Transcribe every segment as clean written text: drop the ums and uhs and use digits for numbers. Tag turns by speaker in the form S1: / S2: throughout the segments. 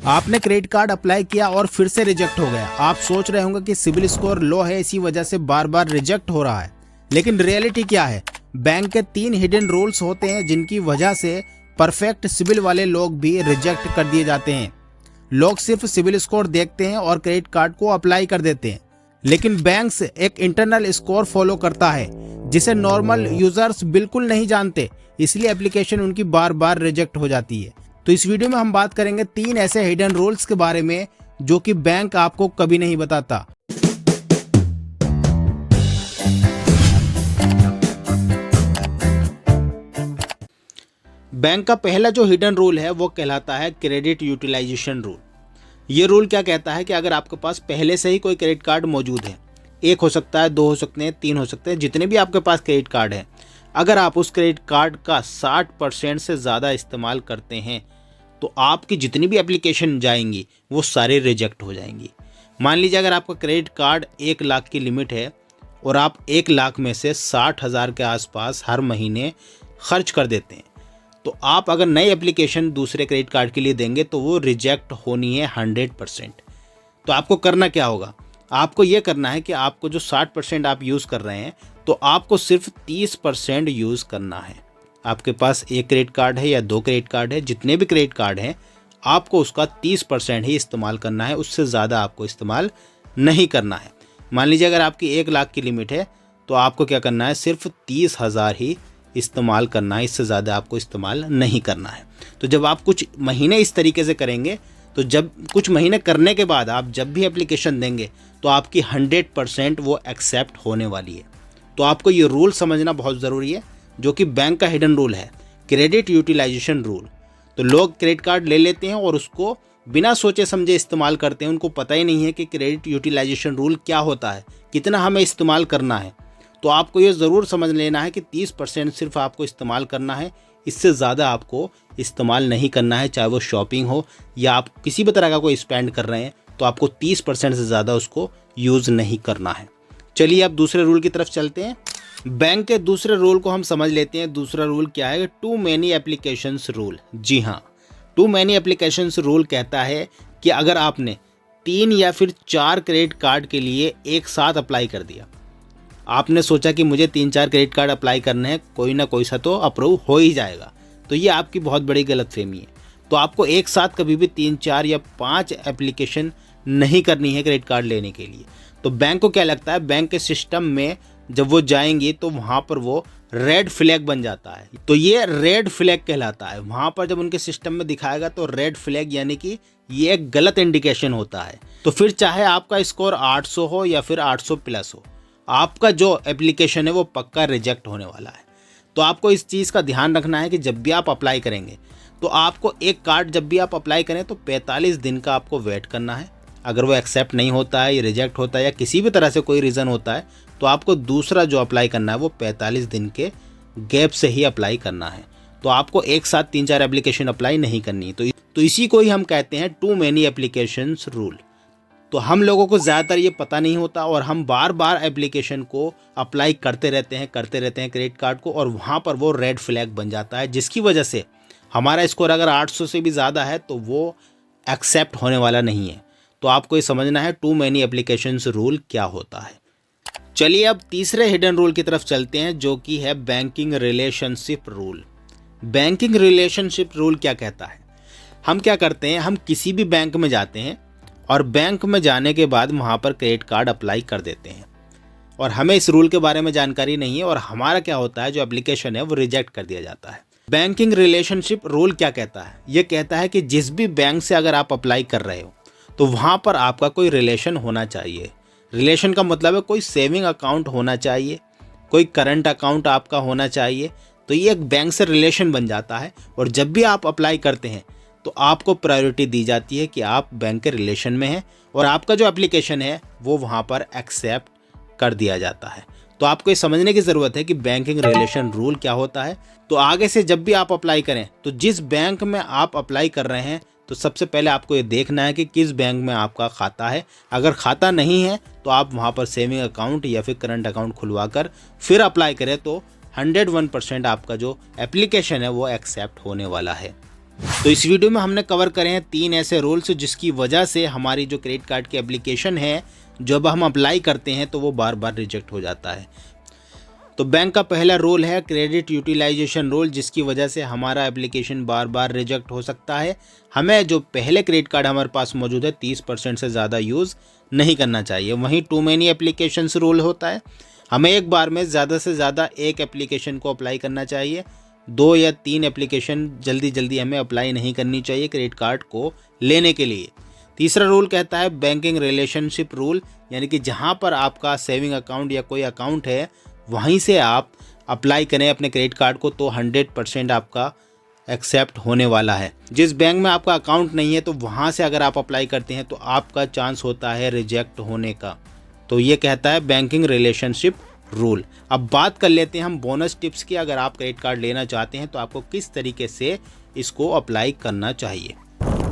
S1: आपने credit card apply किया और फिर से रिजेक्ट हो गया। आप सोच रहे होंगे कि सिबिल स्कोर लो है, इसी वजह से बार बार रिजेक्ट हो रहा है। लेकिन रियलिटी क्या है? बैंक के 3 हिडन रूल्स होते हैं जिनकी वजह से परफेक्ट सिबिल वाले लोग भी रिजेक्ट कर दिए जाते हैं। लोग सिर्फ सिबिल स्कोर देखते हैं और क्रेडिट कार्ड को अप्लाई कर देते हैं, लेकिन बैंक्स एक इंटरनल स्कोर फॉलो करता है जिसे नॉर्मल यूजर्स बिल्कुल नहीं जानते, इसलिए एप्लीकेशन उनकी बार बार रिजेक्ट हो जाती है। तो इस वीडियो में हम बात करेंगे 3 ऐसे हिडन रूल्स के बारे में जो कि बैंक आपको कभी नहीं बताता। बैंक का पहला जो हिडन रूल है वो कहलाता है क्रेडिट यूटिलाइजेशन रूल। ये रूल क्या कहता है कि अगर आपके पास पहले से ही कोई क्रेडिट कार्ड मौजूद है, 1 हो सकता है, 2 हो सकते हैं, 3 हो सकते हैं, जितने भी आपके पास क्रेडिट कार्ड है, अगर आप उस क्रेडिट कार्ड का 60% से ज़्यादा इस्तेमाल करते हैं तो आपकी जितनी भी एप्लीकेशन जाएंगी वो सारे रिजेक्ट हो जाएंगी। मान लीजिए अगर आपका क्रेडिट कार्ड 1 लाख की लिमिट है और आप 1 लाख में से 60,000 के आसपास हर महीने खर्च कर देते हैं, तो आप अगर नई एप्लीकेशन दूसरे क्रेडिट कार्ड के लिए देंगे तो वो रिजेक्ट होनी है 100%। तो आपको करना क्या होगा? आपको ये करना है कि आपको जो 60% आप यूज़ कर रहे हैं तो आपको सिर्फ 30% यूज़ करना है। आपके पास 1 क्रेडिट कार्ड है या 2 क्रेडिट कार्ड है, जितने भी क्रेडिट कार्ड हैं आपको उसका 30% ही इस्तेमाल करना है, उससे ज़्यादा आपको इस्तेमाल नहीं करना है। मान लीजिए अगर आपकी 1 लाख की लिमिट है तो आपको क्या करना है? सिर्फ 30,000 ही इस्तेमाल करना है, इससे ज़्यादा आपको इस्तेमाल नहीं करना है। तो जब आप कुछ महीने इस तरीके से करेंगे तो जब कुछ महीने करने के बाद आप जब भी एप्लीकेशन देंगे तो आपकी 100% वो एक्सेप्ट होने वाली है। तो आपको ये रूल समझना बहुत ज़रूरी है जो कि बैंक का हिडन रूल है, क्रेडिट यूटिलाइजेशन रूल। तो लोग क्रेडिट कार्ड ले लेते हैं और उसको बिना सोचे समझे इस्तेमाल करते हैं, उनको पता ही नहीं है कि क्रेडिट यूटिलाइजेशन रूल क्या होता है, कितना हमें इस्तेमाल करना है। तो आपको ये ज़रूर समझ लेना है कि 30% सिर्फ आपको इस्तेमाल करना है, इससे ज़्यादा आपको इस्तेमाल नहीं करना है। चाहे वो शॉपिंग हो या आप किसी भी तरह का कोई स्पेंड कर रहे हैं तो आपको 30% से ज़्यादा उसको यूज़ नहीं करना है। चलिए अब दूसरे रूल की तरफ चलते हैं। बैंक के दूसरे रूल को हम समझ लेते हैं। दूसरा रूल क्या है? Too many applications rule. जी हाँ, टू मैनी एप्लीकेशंस रूल कहता है कि अगर आपने 3 या फिर 4 क्रेडिट कार्ड के लिए एक साथ अप्लाई कर दिया, आपने सोचा कि मुझे 3-4 क्रेडिट कार्ड अप्लाई करने हैं, कोई ना कोई सा तो अप्रूव हो ही जाएगा, तो ये आपकी बहुत बड़ी गलतफहमी है। तो आपको एक साथ कभी भी 3, 4 या 5 एप्लीकेशन नहीं करनी है क्रेडिट कार्ड लेने के लिए। तो बैंक को क्या लगता है? बैंक के सिस्टम में जब वो जाएंगी तो वहाँ पर वो रेड फ्लैग बन जाता है। तो ये रेड फ्लैग कहलाता है। वहाँ पर जब उनके सिस्टम में दिखाएगा तो रेड फ्लैग यानी कि ये एक गलत इंडिकेशन होता है। तो फिर चाहे आपका स्कोर 800 हो या फिर 800 प्लस हो, आपका जो एप्लीकेशन है वो पक्का रिजेक्ट होने वाला है। तो आपको इस चीज़ का ध्यान रखना है कि जब भी आप अप्लाई करेंगे तो आपको एक कार्ड जब भी आप अप्लाई करें तो 45 दिन का आपको वेट करना है। अगर वो एक्सेप्ट नहीं होता है, ये रिजेक्ट होता है या किसी भी तरह से कोई रीज़न होता है तो आपको दूसरा जो अप्लाई करना है वो 45 दिन के गैप से ही अप्लाई करना है। तो आपको एक साथ 3-4 एप्लीकेशन अप्लाई नहीं करनी है। तो इसी को ही हम कहते हैं टू मैनी एप्लीकेशंस रूल। तो हम लोगों को ज़्यादातर ये पता नहीं होता और हम बार बार एप्लीकेशन को अप्लाई करते रहते हैं क्रेडिट कार्ड को, और वहाँ पर वो रेड फ्लैग बन जाता है, जिसकी वजह से हमारा स्कोर अगर 800 से भी ज़्यादा है तो वो एक्सेप्ट होने वाला नहीं है। तो आपको ये समझना है टू मैनी एप्लीकेशंस रूल क्या होता है। चलिए अब तीसरे हिडन रूल की तरफ चलते हैं जो कि है banking relationship rule. Banking relationship rule क्या कहता है? हम क्या करते हैं, हम किसी भी बैंक में जाते हैं और बैंक में जाने के बाद वहाँ पर क्रेडिट कार्ड अप्लाई कर देते हैं और हमें इस रूल के बारे में जानकारी नहीं है और हमारा क्या होता है, जो एप्लीकेशन है वो रिजेक्ट कर दिया जाता है। बैंकिंग रिलेशनशिप रूल क्या कहता है? ये कहता है कि जिस भी बैंक से अगर आप अप्लाई कर रहे हो तो वहाँ पर आपका कोई रिलेशन होना चाहिए। रिलेशन का मतलब है कोई सेविंग अकाउंट होना चाहिए, कोई करंट अकाउंट आपका होना चाहिए। तो ये एक बैंक से रिलेशन बन जाता है और जब भी आप अप्लाई करते हैं तो आपको प्रायोरिटी दी जाती है कि आप बैंक के रिलेशन में हैं और आपका जो एप्लीकेशन है वो वहाँ पर एक्सेप्ट कर दिया जाता है। तो आपको ये समझने की ज़रूरत है कि बैंकिंग रिलेशन रूल क्या होता है। तो आगे से जब भी आप अप्लाई करें तो जिस बैंक में आप अप्लाई कर रहे हैं तो सबसे पहले आपको ये देखना है कि किस बैंक में आपका खाता है। अगर खाता नहीं है तो आप वहाँ पर सेविंग अकाउंट या फिर करंट अकाउंट खुलवा कर फिर अप्लाई करें तो 101% आपका जो एप्लीकेशन है वो एक्सेप्ट होने वाला है। तो इस वीडियो में हमने कवर करे हैं 3 ऐसे रूल्स जिसकी वजह से हमारी जो क्रेडिट कार्ड की एप्लीकेशन है जब हम अप्लाई करते हैं तो वो बार बार रिजेक्ट हो जाता है। तो बैंक का पहला रूल है क्रेडिट यूटिलाइजेशन रूल, जिसकी वजह से हमारा एप्लीकेशन बार बार रिजेक्ट हो सकता है। हमें जो पहले क्रेडिट कार्ड हमारे पास मौजूद है 30% से ज़्यादा यूज़ नहीं करना चाहिए। वहीं टू मैनी एप्लीकेशंस रूल होता है, हमें एक बार में ज़्यादा से ज़्यादा एक एप्लीकेशन को अप्लाई करना चाहिए। 2 या 3 एप्लीकेशन जल्दी हमें अप्लाई नहीं करनी चाहिए क्रेडिट कार्ड को लेने के लिए। तीसरा रूल कहता है बैंकिंग रिलेशनशिप रूल, यानी कि जहाँ पर आपका सेविंग अकाउंट या कोई अकाउंट है वहीं से आप अप्लाई करें अपने क्रेडिट कार्ड को तो 100% आपका एक्सेप्ट होने वाला है। जिस बैंक में आपका अकाउंट नहीं है तो वहाँ से अगर आप अप्लाई करते हैं तो आपका चांस होता है रिजेक्ट होने का। तो ये कहता है बैंकिंग रिलेशनशिप रूल। अब बात कर लेते हैं हम बोनस टिप्स की। अगर आप क्रेडिट कार्ड लेना चाहते हैं तो आपको किस तरीके से इसको अप्लाई करना चाहिए।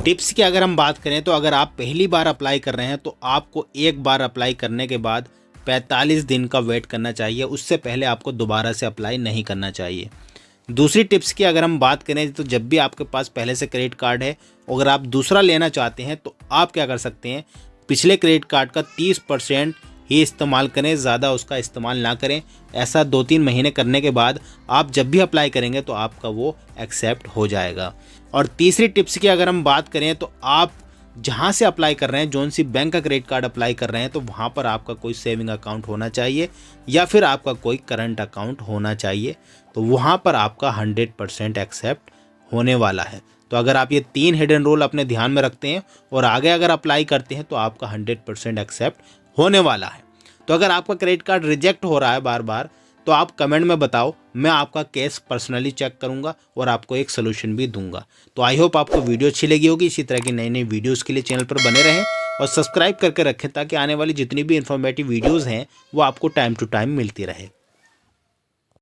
S1: टिप्स की अगर हम बात करें तो अगर आप पहली बार अप्लाई कर रहे हैं तो आपको एक बार अप्लाई करने के बाद 45 दिन का वेट करना चाहिए, उससे पहले आपको दोबारा से अप्लाई नहीं करना चाहिए। दूसरी टिप्स की अगर हम बात करें तो जब भी आपके पास पहले से क्रेडिट कार्ड है, अगर आप दूसरा लेना चाहते हैं तो आप क्या कर सकते हैं, पिछले क्रेडिट कार्ड का 30% ही इस्तेमाल करें, ज़्यादा उसका इस्तेमाल ना करें। ऐसा 2-3 महीने करने के बाद आप जब भी अप्लाई करेंगे तो आपका वो एक्सेप्ट हो जाएगा। और तीसरी टिप्स की अगर हम बात करें तो आप जहाँ से अप्लाई कर रहे हैं, जौन सी बैंक का क्रेडिट कार्ड अप्लाई कर रहे हैं, तो वहाँ पर आपका कोई सेविंग अकाउंट होना चाहिए या फिर आपका कोई करंट अकाउंट होना चाहिए। तो वहाँ पर आपका 100% एक्सेप्ट होने वाला है। तो अगर आप ये 3 हिडन रूल अपने ध्यान में रखते हैं और आगे अगर अप्लाई करते हैं तो आपका 100% एक्सेप्ट होने वाला है। तो अगर आपका क्रेडिट कार्ड रिजेक्ट हो रहा है बार बार तो आप कमेंट में बताओ, मैं आपका केस पर्सनली चेक करूंगा और आपको एक सलूशन भी दूंगा। तो आई होप आपको वीडियो अच्छी लगी होगी। इसी तरह की नई नई वीडियोस के लिए चैनल पर बने रहें और सब्सक्राइब करके रखें ताकि आने वाली जितनी भी इन्फॉर्मेटिव वीडियोस हैं वो आपको टाइम टू टाइम मिलती रहे।